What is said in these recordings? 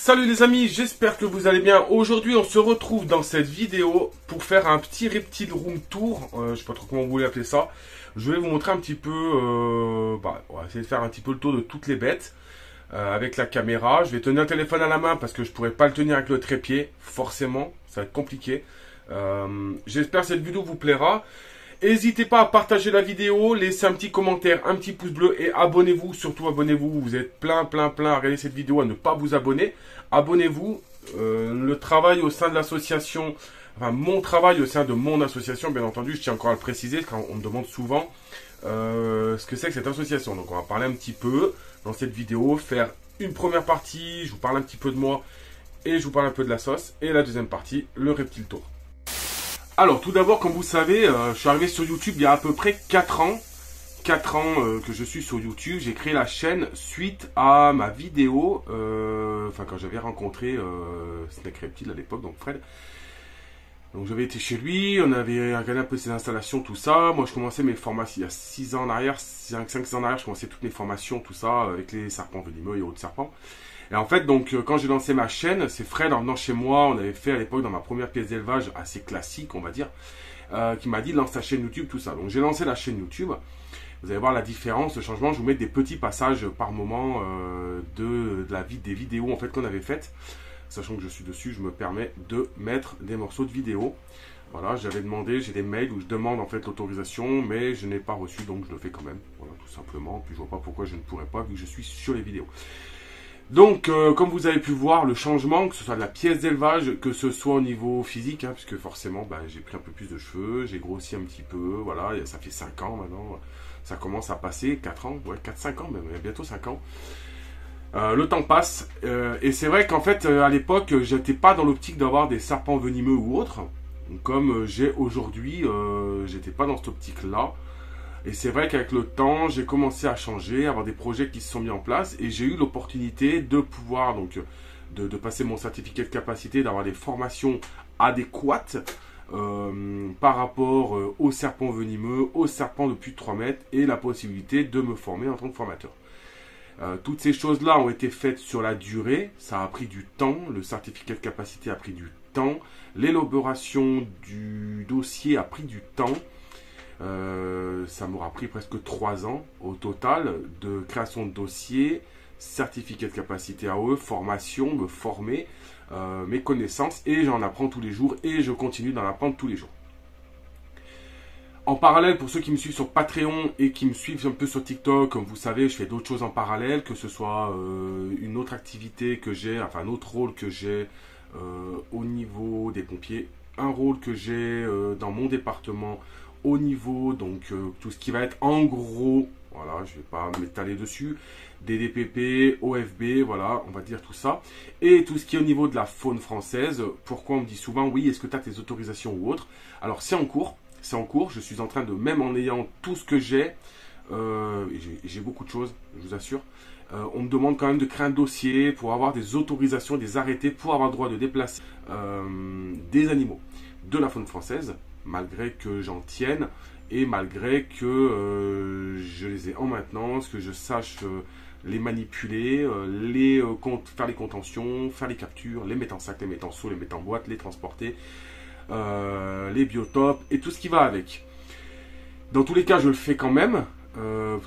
Salut les amis, j'espère que vous allez bien. Aujourd'hui, on se retrouve dans cette vidéo pour faire un petit reptile room tour. Je sais pas trop comment vous voulez appeler ça. Je vais vous montrer un petit peu, on va essayer de faire un petit peu le tour de toutes les bêtes avec la caméra. Je vais tenir le téléphone à la main parce que je pourrais pas le tenir avec le trépied, forcément, ça va être compliqué. J'espère que cette vidéo vous plaira. N'hésitez pas à partager la vidéo, laissez un petit commentaire, un petit pouce bleu et abonnez-vous. Surtout abonnez-vous, vous êtes plein à regarder cette vidéo, à ne pas vous abonner. Abonnez-vous. Le travail au sein de l'association, enfin mon travail au sein de mon association, bien entendu, je tiens encore à le préciser, quand on me demande souvent ce que c'est que cette association. Donc on va parler un petit peu dans cette vidéo, faire une première partie, je vous parle un petit peu de moi et je vous parle un peu de la sauce. Et la deuxième partie, le reptile tour. Alors, tout d'abord, comme vous savez, je suis arrivé sur YouTube il y a à peu près 4 ans. 4 ans que je suis sur YouTube. J'ai créé la chaîne suite à ma vidéo, quand j'avais rencontré Snake Reptile à l'époque, donc Fred. Donc j'avais été chez lui, on avait regardé un peu ses installations, tout ça. Moi, je commençais mes formations il y a 6 ans en arrière, 5-6 ans en arrière, je commençais toutes mes formations, tout ça, avec les serpents venimeux et autres serpents. Et en fait, donc, quand j'ai lancé ma chaîne, c'est Fred, en venant chez moi, on avait fait à l'époque dans ma première pièce d'élevage, assez classique, on va dire, qui m'a dit lance ta chaîne YouTube, tout ça. Donc j'ai lancé la chaîne YouTube. Vous allez voir la différence, le changement. Je vous mets des petits passages par moment des vidéos en fait qu'on avait faites. Sachant que je suis dessus, je me permets de mettre des morceaux de vidéo. Voilà, j'avais demandé, j'ai des mails où je demande en fait l'autorisation, mais je n'ai pas reçu, donc je le fais quand même. Voilà, tout simplement. Puis je vois pas pourquoi je ne pourrais pas, vu que je suis sur les vidéos. Donc, comme vous avez pu voir, le changement, que ce soit de la pièce d'élevage, que ce soit au niveau physique, hein, puisque forcément, j'ai pris un peu plus de cheveux, j'ai grossi un petit peu, voilà, ça fait 5 ans maintenant, ça commence à passer, 4 ans, ouais, 4-5 ans même, bientôt 5 ans. Le temps passe, et c'est vrai qu'en fait, à l'époque, j'étais pas dans l'optique d'avoir des serpents venimeux ou autres, comme j'ai aujourd'hui, j'étais pas dans cette optique-là. Et c'est vrai qu'avec le temps, j'ai commencé à changer, à avoir des projets qui se sont mis en place et j'ai eu l'opportunité de pouvoir, donc, de passer mon certificat de capacité, d'avoir des formations adéquates par rapport aux serpents venimeux, aux serpents de plus de 3 mètres et la possibilité de me former en tant que formateur. Toutes ces choses-là ont été faites sur la durée, ça a pris du temps, le certificat de capacité a pris du temps, l'élaboration du dossier a pris du temps. Ça m'aura pris presque 3 ans au total de création de dossier, certificat de capacité AOE, formation, me former, mes connaissances et j'en apprends tous les jours et je continue d'en apprendre tous les jours. En parallèle, pour ceux qui me suivent sur Patreon et qui me suivent un peu sur TikTok, comme vous savez, je fais d'autres choses en parallèle, que ce soit une autre activité que j'ai, enfin un autre rôle que j'ai au niveau des pompiers, un rôle que j'ai dans mon département au niveau, donc tout ce qui va être en gros, voilà, je ne vais pas m'étaler dessus, des DPP, OFB, voilà, on va dire tout ça, et tout ce qui est au niveau de la faune française. Pourquoi on me dit souvent, oui, est-ce que tu as tes autorisations ou autres? Alors c'est en cours, je suis en train de, même en ayant tout ce que j'ai beaucoup de choses, je vous assure, on me demande quand même de créer un dossier pour avoir des autorisations, des arrêtés, pour avoir le droit de déplacer des animaux de la faune française, malgré que j'en tienne et malgré que je les ai en maintenance, que je sache les manipuler, faire les contentions, faire les captures, les mettre en sac, les mettre en seau, les mettre en boîte, les transporter, les biotopes et tout ce qui va avec. Dans tous les cas, je le fais quand même,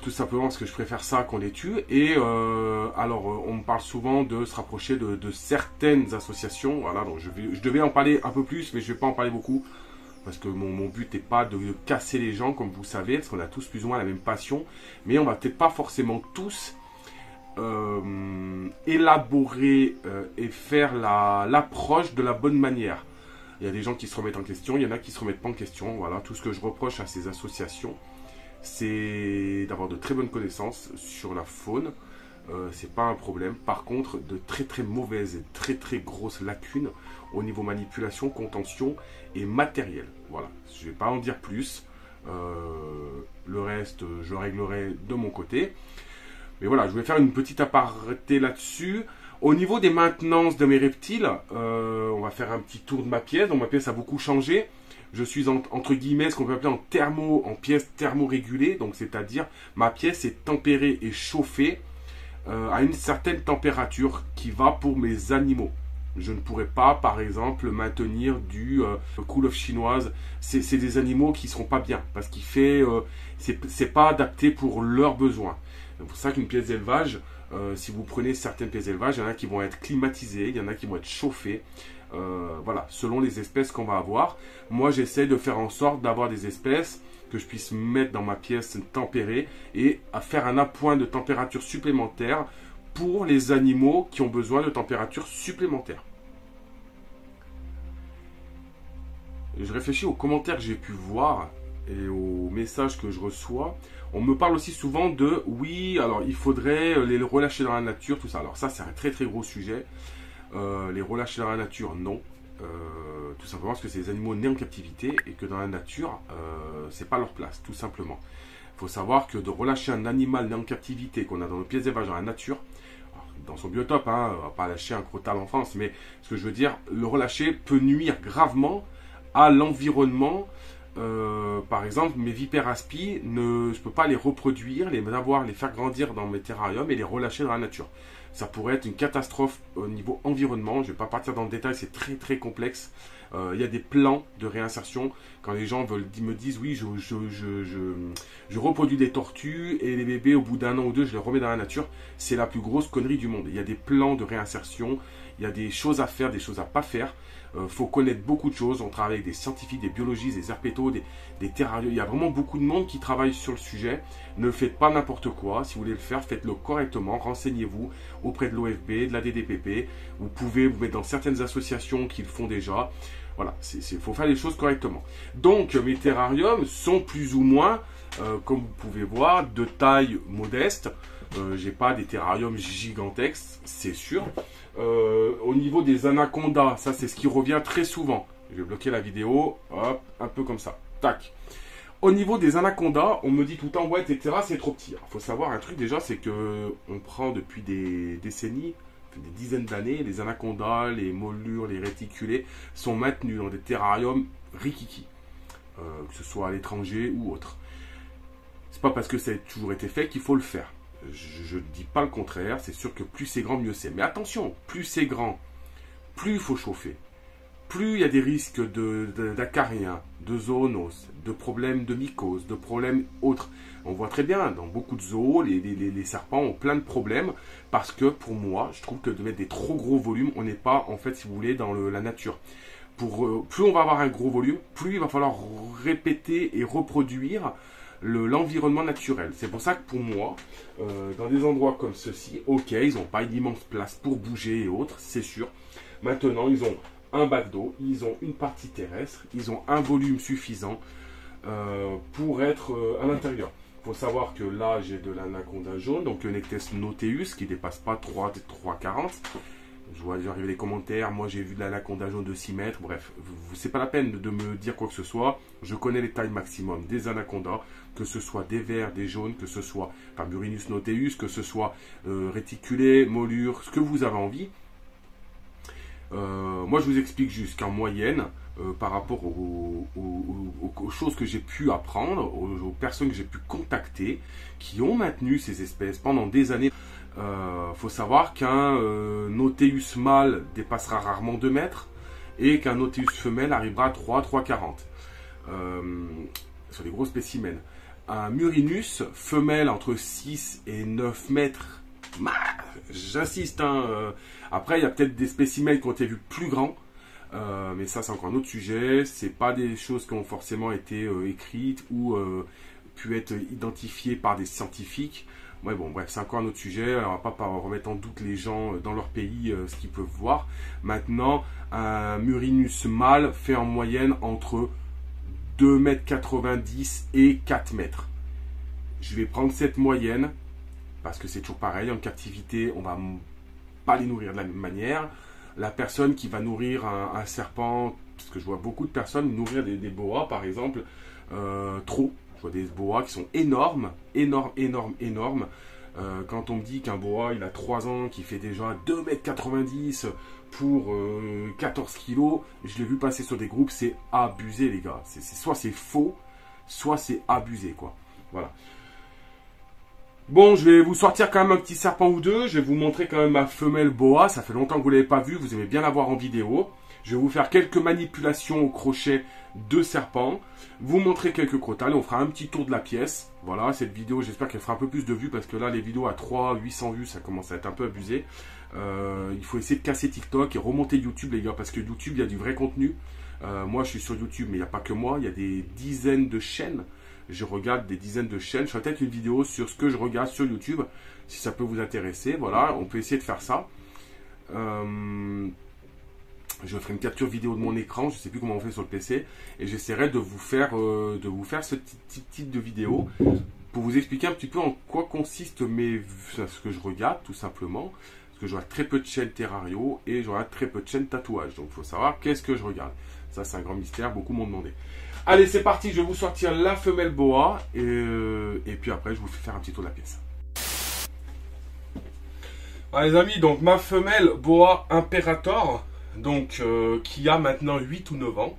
tout simplement parce que je préfère ça qu'on les tue. Et alors, on me parle souvent de se rapprocher de certaines associations. Voilà, donc je devais en parler un peu plus, mais je ne vais pas en parler beaucoup. Parce que mon but n'est pas de casser les gens, comme vous savez, parce qu'on a tous plus ou moins la même passion. Mais on va peut-être pas forcément tous élaborer et faire l'approche de la bonne manière. Il y a des gens qui se remettent en question, il y en a qui se remettent pas en question. Voilà, tout ce que je reproche à ces associations, c'est d'avoir de très bonnes connaissances sur la faune. C'est pas un problème. Par contre, de très mauvaises et très grosses lacunes au niveau manipulation, contention et matériel. Voilà, je vais pas en dire plus. Le reste, je réglerai de mon côté. Mais voilà, je vais faire une petite aparté là-dessus. Au niveau des maintenances de mes reptiles, on va faire un petit tour de ma pièce. Donc ma pièce a beaucoup changé. Je suis entre guillemets ce qu'on peut appeler en pièce thermorégulée. Donc c'est-à-dire ma pièce est tempérée et chauffée à une certaine température qui va pour mes animaux. Je ne pourrais pas, par exemple, maintenir du cool off chinoise. C'est des animaux qui ne seront pas bien parce qu'il fait, c'est pas adapté pour leurs besoins. C'est pour ça qu'une pièce d'élevage, si vous prenez certaines pièces d'élevage, il y en a qui vont être climatisées, il y en a qui vont être chauffées. Voilà, selon les espèces qu'on va avoir. Moi, j'essaie de faire en sorte d'avoir des espèces que je puisse mettre dans ma pièce tempérée et à faire un appoint de température supplémentaire pour les animaux qui ont besoin de température supplémentaire. Je réfléchis aux commentaires que j'ai pu voir et aux messages que je reçois. On me parle aussi souvent de oui, alors il faudrait les relâcher dans la nature, tout ça. Alors ça, c'est un très très gros sujet. Les relâcher dans la nature, non. Tout simplement parce que c'est des animaux nés en captivité et que dans la nature, c'est pas leur place, tout simplement. Il faut savoir que de relâcher un animal né en captivité qu'on a dans nos pièces d'élevage dans la nature, dans son biotope, hein, on va pas lâcher un crottal en France, mais ce que je veux dire, le relâcher peut nuire gravement à l'environnement. Par exemple, mes vipères aspi, je peux pas les reproduire, les faire grandir dans mes terrariums et les relâcher dans la nature. Ça pourrait être une catastrophe au niveau environnement. Je ne vais pas partir dans le détail, c'est très très complexe. Il y a des plans de réinsertion. Quand les gens me disent oui, je reproduis des tortues et les bébés au bout d'un an ou deux, je les remets dans la nature, c'est la plus grosse connerie du monde. Il y a des plans de réinsertion, il y a des choses à faire, des choses à pas faire. Faut connaître beaucoup de choses. On travaille avec des scientifiques, des biologistes, des herpétos, des terrarios. Il y a vraiment beaucoup de monde qui travaille sur le sujet. Ne faites pas n'importe quoi. Si vous voulez le faire, faites-le correctement. Renseignez-vous auprès de l'OFB, de la DDPP. Vous pouvez vous mettre dans certaines associations qui le font déjà. Voilà, il faut faire les choses correctement. Donc, mes terrariums sont plus ou moins, comme vous pouvez voir, de taille modeste. J'ai pas des terrariums gigantesques, c'est sûr. Au niveau des anacondas, ça c'est ce qui revient très souvent. Je vais bloquer la vidéo, hop, un peu comme ça. Tac. Au niveau des anacondas, on me dit tout le temps, ouais, etc., c'est trop petit. Il faut savoir un truc déjà, c'est que on prend depuis des décennies, des dizaines d'années, les anacondas, les moulures, les réticulés sont maintenus dans des terrariums rikiki, que ce soit à l'étranger ou autre. C'est pas parce que ça a toujours été fait qu'il faut le faire. Je ne dis pas le contraire, c'est sûr que plus c'est grand, mieux c'est. Mais attention, plus c'est grand, plus il faut chauffer. Plus il y a des risques d'acariens, de zoonoses, de problèmes de mycose, de problèmes autres. On voit très bien, dans beaucoup de zoos, les serpents ont plein de problèmes parce que pour moi, je trouve que de mettre des trop gros volumes, on n'est pas, en fait, si vous voulez, dans la nature. Plus on va avoir un gros volume, plus il va falloir répéter et reproduire l'environnement naturel. C'est pour ça que pour moi, dans des endroits comme ceci, ok, ils n'ont pas une immense place pour bouger et autres, c'est sûr. Maintenant, ils ont un bac d'eau, ils ont une partie terrestre, ils ont un volume suffisant pour être à l'intérieur. Il faut savoir que là, j'ai de l'anaconda jaune, donc le Nectes nauteus, qui ne dépasse pas 3,40. Je vois déjà arriver les commentaires, moi j'ai vu de l'anaconda jaune de 6 mètres, bref, c'est pas la peine de me dire quoi que ce soit, je connais les tailles maximum des anacondas, que ce soit des verts, des jaunes, que ce soit Murinus nauteus, que ce soit réticulé, moulure, ce que vous avez envie. Moi je vous explique juste qu'en moyenne, par rapport aux choses que j'ai pu apprendre, aux personnes que j'ai pu contacter, qui ont maintenu ces espèces pendant des années, faut savoir qu'un nauteus mâle dépassera rarement 2 mètres et qu'un nauteus femelle arrivera à 3,40 sur les gros spécimens. Un murinus femelle entre 6 et 9 mètres, j'insiste, hein, après il y a peut-être des spécimens qui ont été vus plus grands, mais ça c'est encore un autre sujet, c'est pas des choses qui ont forcément été écrites ou pu être identifiées par des scientifiques. Ouais, bon, bref, c'est encore un autre sujet. On va pas remettre en doute les gens dans leur pays ce qu'ils peuvent voir. Maintenant, un murinus mâle fait en moyenne entre 2,90 m et 4 mètres. Je vais prendre cette moyenne parce que c'est toujours pareil. En captivité, on va pas les nourrir de la même manière. La personne qui va nourrir un serpent, parce que je vois beaucoup de personnes nourrir des boas, par exemple, trop. Je vois des boas qui sont énormes, énormes. Quand on me dit qu'un boa, il a 3 ans, qui fait déjà 2,90 m pour 14 kg, je l'ai vu passer sur des groupes, c'est abusé, les gars. Soit c'est faux, soit c'est abusé, quoi. Voilà. Bon, je vais vous sortir quand même un petit serpent ou deux. Je vais vous montrer quand même ma femelle boa. Ça fait longtemps que vous ne l'avez pas vu. Vous aimez bien la voir en vidéo. Je vais vous faire quelques manipulations au crochet de serpent. Vous montrer quelques crotales. On fera un petit tour de la pièce. Voilà, cette vidéo, j'espère qu'elle fera un peu plus de vues. Parce que là, les vidéos à 800 vues, ça commence à être un peu abusé. Il faut essayer de casser TikTok et remonter YouTube, les gars. Parce que YouTube, il y a du vrai contenu. Moi, je suis sur YouTube, mais il n'y a pas que moi. Il y a des dizaines de chaînes. Je regarde des dizaines de chaînes. Je ferai peut-être une vidéo sur ce que je regarde sur YouTube, si ça peut vous intéresser. Voilà, on peut essayer de faire ça. Je ferai une capture vidéo de mon écran. Je ne sais plus comment on fait sur le PC. Et j'essaierai de vous faire ce type de vidéo pour vous expliquer un petit peu en quoi consiste ce que je regarde, tout simplement. Parce que je regarde très peu de chaînes Terrario et je regarde très peu de chaînes tatouage. Donc, il faut savoir qu'est-ce que je regarde. Ça, c'est un grand mystère. Beaucoup m'ont demandé. Allez, c'est parti, je vais vous sortir la femelle boa et puis après, je vous fais faire un petit tour de la pièce. Allez, les amis, donc ma femelle boa imperator, donc qui a maintenant 8 ou 9 ans,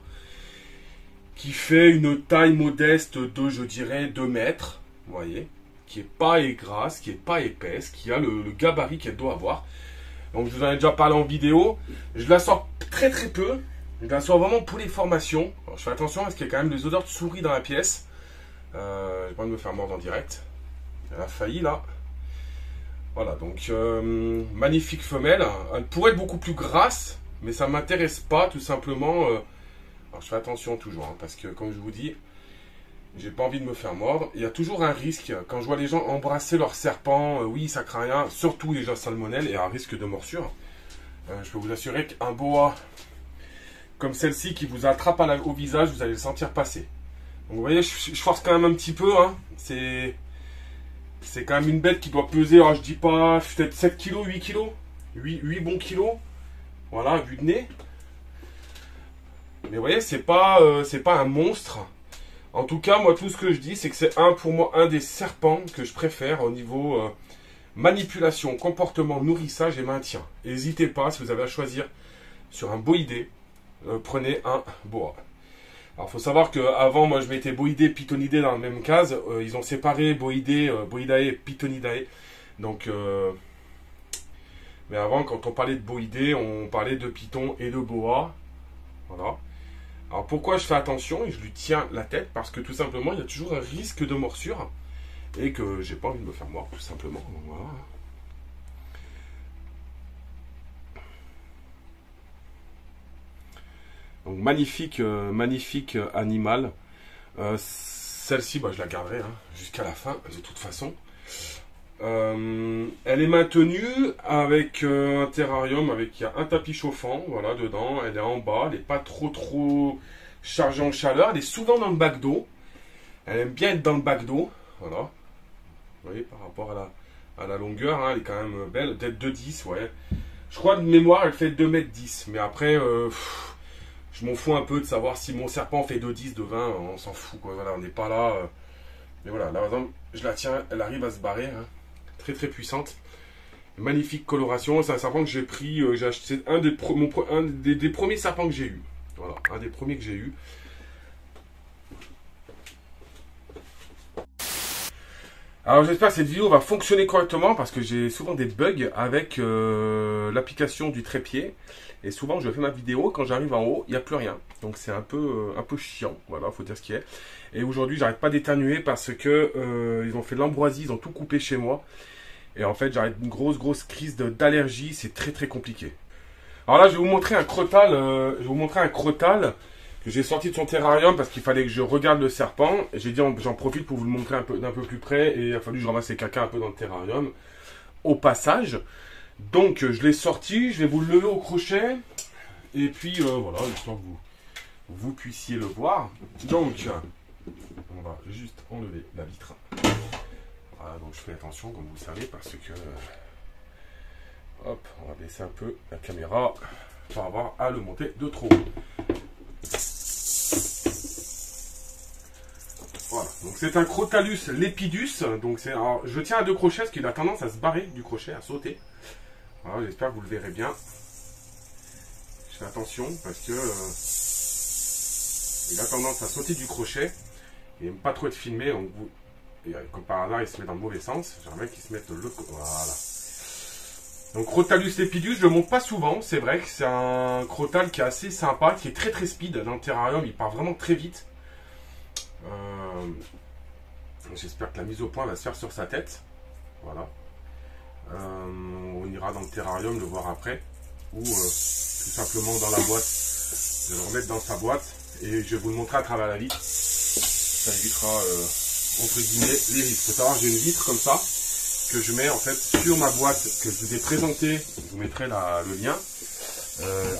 qui fait une taille modeste de, je dirais, 2 mètres, vous voyez, qui est pas grasse, qui est pas épaisse, qui a le gabarit qu'elle doit avoir. Donc, je vous en ai déjà parlé en vidéo. Je la sors très très peu. Je la sors vraiment pour les formations. Alors, je fais attention parce qu'il y a quand même des odeurs de souris dans la pièce. J'ai pas envie de me faire mordre en direct. Elle a failli là. Voilà, donc magnifique femelle. Elle pourrait être beaucoup plus grasse, mais ça ne m'intéresse pas tout simplement. Alors je fais attention toujours, hein, parce que comme je vous dis, j'ai pas envie de me faire mordre. Il y a toujours un risque, quand je vois les gens embrasser leur serpent, oui ça craint rien, surtout les gens salmonelles et un risque de morsure. Je peux vous assurer qu'un boa comme celle-ci qui vous attrape au visage, vous allez le sentir passer. Donc vous voyez, je force quand même un petit peu. Hein. C'est quand même une bête qui doit peser, alors je dis pas, peut-être 7 kg, 8 kg. 8 bons kilos. Voilà, vue de nez. Mais vous voyez, c'est pas un monstre. En tout cas, moi, tout ce que je dis, c'est que c'est pour moi un des serpents que je préfère au niveau manipulation, comportement, nourrissage et maintien. N'hésitez pas, si vous avez à choisir sur un boïdé, prenez un boa. Alors, il faut savoir qu'avant, moi, je mettais boïdé et pythonidé dans la même case. Ils ont séparé boïdé, boïdae et pythonidae. Donc, mais avant, quand on parlait de boïdé, on parlait de python et de boa. Voilà. Alors, pourquoi je fais attention et je lui tiens la tête? Parce que tout simplement, il y a toujours un risque de morsure. Et que j'ai pas envie de me faire mordre, tout simplement. Donc, voilà. Donc magnifique, magnifique animal. Celle-ci, bah, je la garderai hein, jusqu'à la fin, de toute façon. Elle est maintenue avec un terrarium, il y a un tapis chauffant, voilà, dedans. Elle est en bas, elle n'est pas trop chargée en chaleur. Elle est souvent dans le bac d'eau. Elle aime bien être dans le bac d'eau, voilà. Vous voyez, par rapport à la longueur, hein, elle est quand même belle, peut-être 2,10, ouais. Je crois de mémoire, elle fait 2,10 m. Mais après, je m'en fous un peu de savoir si mon serpent fait 2,10, 2,20, on s'en fout, quoi. Voilà, on n'est pas là. Mais voilà, là, par exemple, je la tiens, elle arrive à se barrer. Hein. Très puissante. Magnifique coloration. C'est un serpent que j'ai pris. J'ai acheté un des premiers serpents que j'ai eu. Voilà, un des premiers que j'ai eu. Alors j'espère que cette vidéo va fonctionner correctement parce que j'ai souvent des bugs avec l'application du trépied. Et souvent je fais ma vidéo, quand j'arrive en haut, il n'y a plus rien. Donc c'est un peu chiant, voilà, faut dire ce qui est. Et aujourd'hui j'arrête pas d'éternuer parce que ils ont fait de l'ambroisie, ils ont tout coupé chez moi. Et en fait j'arrête une grosse crise d'allergie, c'est très compliqué. Alors là je vais vous montrer un crotal, que j'ai sorti de son terrarium parce qu'il fallait que je regarde le serpent. Et j'ai dit j'en profite pour vous le montrer d'un peu plus près. Et il a fallu que je ramasse les caca un peu dans le terrarium. Au passage. Donc je l'ai sorti, je vais vous le lever au crochet. Et puis voilà, histoire que vous puissiez le voir. Donc on va juste enlever la vitre. Voilà, donc je fais attention comme vous le savez parce que... hop, on va baisser un peu la caméra pour avoir à le monter de trop. Voilà, donc c'est un Crotalus lepidus. Donc alors, je tiens à 2 crochets parce qu'il a tendance à se barrer du crochet, à sauter. Voilà, j'espère que vous le verrez bien. Je fais attention parce que il a tendance à sauter du crochet. Il n'aime pas trop être filmé, donc comme par hasard, il se met dans le mauvais sens. J'aimerais qu'il se mette le... Voilà. Donc Crotalus lepidus, je le montre pas souvent. C'est vrai que c'est un crotal qui est assez sympa, qui est très très speed dans le terrarium. Il part vraiment très vite. J'espère que la mise au point va se faire sur sa tête. Voilà. On ira dans le terrarium le voir après. Ou tout simplement dans la boîte. Je vais le remettre dans sa boîte. Et je vais vous le montrer à travers la vitre. Ça évitera, entre guillemets, les risques. Il faut savoir que j'ai une vitre comme ça. Que je mets en fait sur ma boîte que je vous ai présentée. Je vous mettrai le lien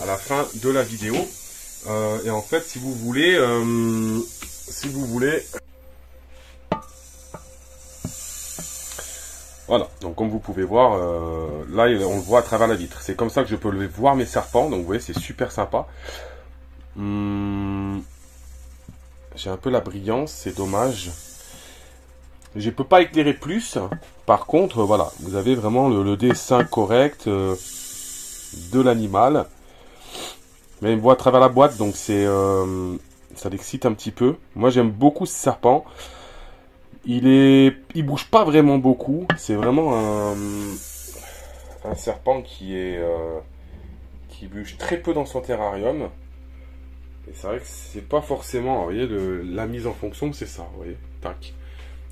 à la fin de la vidéo. Et en fait, si vous voulez... Voilà, donc comme vous pouvez voir, là on le voit à travers la vitre. C'est comme ça que je peux voir mes serpents, donc vous voyez c'est super sympa. J'ai un peu la brillance, c'est dommage. Je ne peux pas éclairer plus, par contre voilà, vous avez vraiment le dessin correct de l'animal. Mais il me voit à travers la boîte, donc ça l'excite un petit peu. Moi j'aime beaucoup ce serpent. Il bouge pas vraiment beaucoup. C'est vraiment un serpent qui bouge très peu dans son terrarium. Et c'est vrai que c'est pas forcément, vous voyez, la mise en fonction, c'est ça, vous voyez, tac.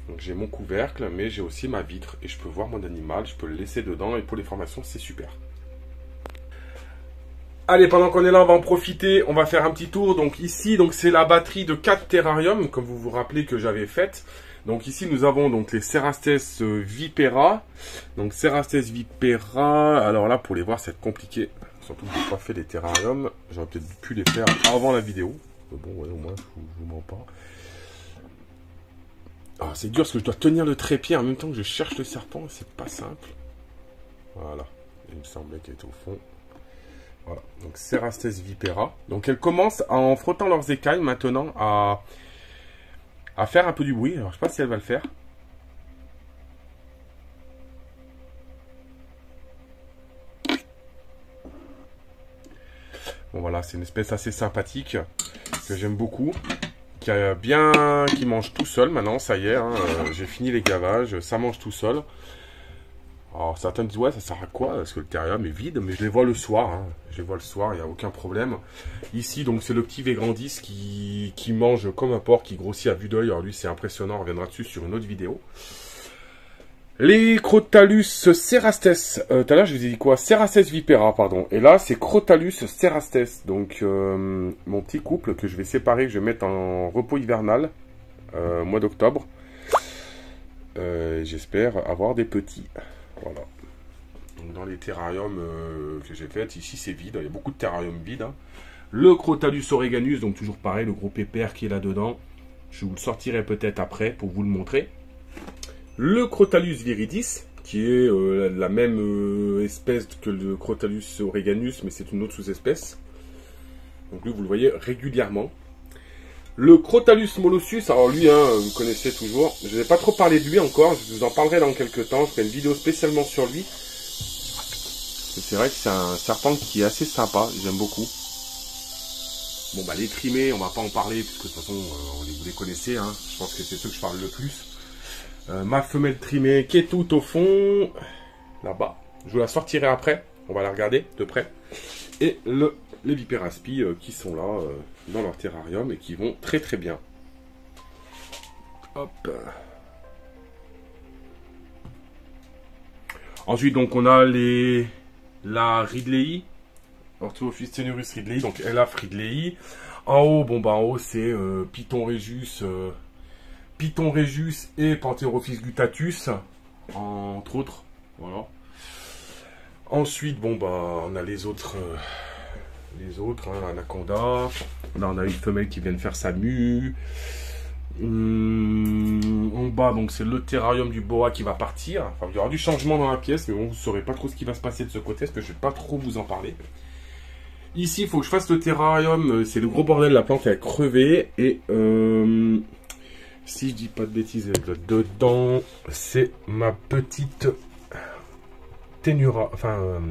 Donc j'ai mon couvercle, mais j'ai aussi ma vitre et je peux voir mon animal, je peux le laisser dedans et pour les formations, c'est super. Allez, pendant qu'on est là, on va en profiter, on va faire un petit tour. Donc ici, c'est la batterie de 4 terrariums, comme vous vous rappelez que j'avais faite. Donc ici nous avons donc les Cerastes Vipera. Donc Cerastes Vipera, alors là pour les voir c'est compliqué. Surtout que je n'ai pas fait les terrariums. J'aurais peut-être pu les faire avant la vidéo. Mais bon ouais, au moins je vous mens pas. Ah, c'est dur parce que je dois tenir le trépied en même temps que je cherche le serpent. C'est pas simple. Voilà. Il me semblait qu'elle était au fond. Voilà. Donc Cerastes Vipera. Donc elles commencent en frottant leurs écailles maintenant à faire un peu du bruit. Alors, je sais pas si elle va le faire. Bon, voilà, c'est une espèce assez sympathique que j'aime beaucoup. Qui mange tout seul maintenant, ça y est. Hein, j'ai fini les gavages, ça mange tout seul. Alors, certains disent, ouais, ça sert à quoi? Parce que le terrarium est vide, mais je les vois le soir. Hein. Je les vois le soir, il n'y a aucun problème. Ici, donc, c'est le petit Végrandis qui mange comme un porc, qui grossit à vue d'œil. Alors, lui, c'est impressionnant, on reviendra dessus sur une autre vidéo. Les Crotalus Cerastes. Tout à l'heure, je vous ai dit quoi? Cerastes Vipera, pardon. Et là, c'est Crotalus Cerastes. Donc, mon petit couple que je vais séparer, que je vais mettre en repos hivernal, mois d'octobre. J'espère avoir des petits. Voilà. Donc dans les terrariums que j'ai fait, ici c'est vide, il y a beaucoup de terrariums vides. Hein. Le Crotalus Oreganus, donc toujours pareil, le gros pépère qui est là-dedans. Je vous le sortirai peut-être après pour vous le montrer. Le Crotalus viridis, qui est la même espèce que le Crotalus Oreganus, mais c'est une autre sous-espèce. Donc lui, vous le voyez régulièrement. Le Crotalus molossus, alors lui, hein, vous connaissez toujours. Je n'ai pas trop parlé de lui encore, je vous en parlerai dans quelques temps. Je ferai une vidéo spécialement sur lui. C'est vrai que c'est un serpent qui est assez sympa, j'aime beaucoup. Bon bah les trimés, on va pas en parler, puisque de toute façon, vous les connaissez. Hein. Je pense que c'est ceux que je parle le plus. Ma femelle trimée qui est tout au fond, là-bas. Je vous la sortirai après, on va la regarder de près. Et les Vipéraspi qui sont là dans leur terrarium et qui vont très très bien. Hop. Ensuite donc on a la Ridley, Orthophis tenerus Ridley, donc Ella Ridley. En haut, bon bah en haut c'est Python Regius et Pantherophis guttatus, entre autres. Voilà. Ensuite bon bah on a les autres hein, Anaconda. Là on a une femelle qui vient de faire sa mue. En bas donc c'est le terrarium du boa qui va partir. Enfin, il y aura du changement dans la pièce, mais bon, vous ne saurez pas trop ce qui va se passer de ce côté, parce que je ne vais pas trop vous en parler. Ici il faut que je fasse le terrarium, c'est le gros bordel, la plante elle a crevé. Et si je dis pas de bêtises, dedans c'est ma petite Ténura, enfin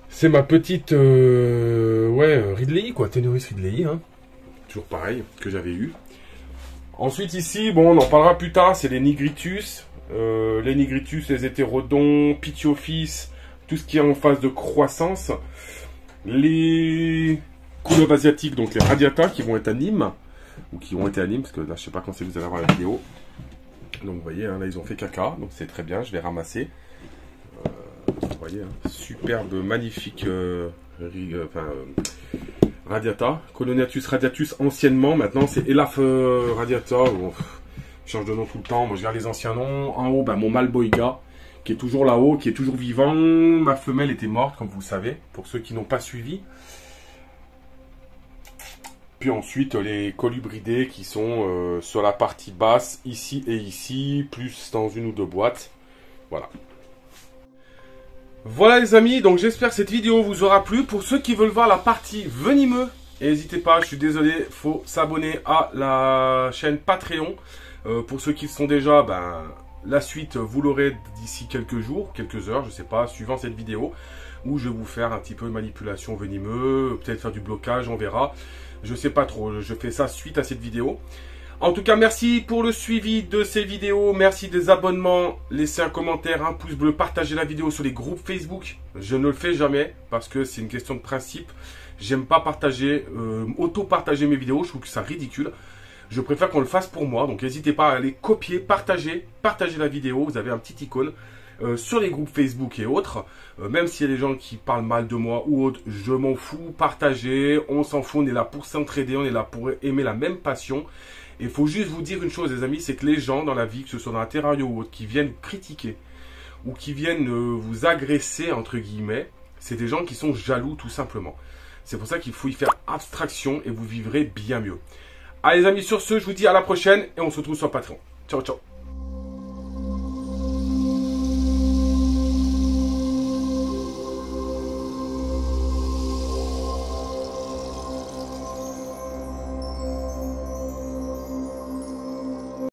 c'est ma petite Ridley quoi, Tenerus Ridley, hein. Toujours pareil que j'avais eu. Ensuite ici, bon, on en parlera plus tard, c'est les nigritus. Les nigritus, les hétérodons, pitiophis, tout ce qui est en phase de croissance. Les couleuvres asiatiques, donc les radiata qui vont être à Nîmes. Ou qui ont été à Nîmes, parce que là je sais pas quand c'est que vous allez voir la vidéo. Donc vous voyez, hein, là ils ont fait caca, donc c'est très bien, je vais ramasser. Vous voyez, hein, superbe, magnifique radiata. Coloniatus radiatus anciennement, maintenant c'est Elaphe radiata. Bon, je change de nom tout le temps, moi je garde les anciens noms. En haut, mon Malboiga, qui est toujours là-haut, qui est toujours vivant. Ma femelle était morte, comme vous le savez, pour ceux qui n'ont pas suivi. Puis ensuite, les colubridés qui sont sur la partie basse, ici et ici, plus dans une ou deux boîtes. Voilà. Voilà les amis, donc j'espère que cette vidéo vous aura plu. Pour ceux qui veulent voir la partie venimeux, n'hésitez pas, je suis désolé, il faut s'abonner à la chaîne Patreon. Pour ceux qui le sont déjà, la suite, vous l'aurez d'ici quelques jours, quelques heures, je sais pas, suivant cette vidéo, où je vais vous faire un petit peu de manipulation venimeux, peut-être faire du blocage, on verra. Je sais pas trop, je fais ça suite à cette vidéo. En tout cas, merci pour le suivi de ces vidéos. Merci des abonnements. Laissez un commentaire, un pouce bleu, partagez la vidéo sur les groupes Facebook. Je ne le fais jamais parce que c'est une question de principe. J'aime pas partager, auto-partager mes vidéos. Je trouve que c'est ridicule. Je préfère qu'on le fasse pour moi. Donc n'hésitez pas à aller copier, partager la vidéo. Vous avez un petit icône. Sur les groupes Facebook et autres, même s'il y a des gens qui parlent mal de moi ou autres, je m'en fous, partagez, on s'en fout, on est là pour s'entraider, on est là pour aimer la même passion. Et il faut juste vous dire une chose les amis, c'est que les gens dans la vie, que ce soit dans un terrario ou autre, qui viennent critiquer ou qui viennent vous agresser entre guillemets, c'est des gens qui sont jaloux tout simplement. C'est pour ça qu'il faut y faire abstraction et vous vivrez bien mieux. Allez les amis, sur ce, je vous dis à la prochaine et on se retrouve sur Patreon. Ciao ciao.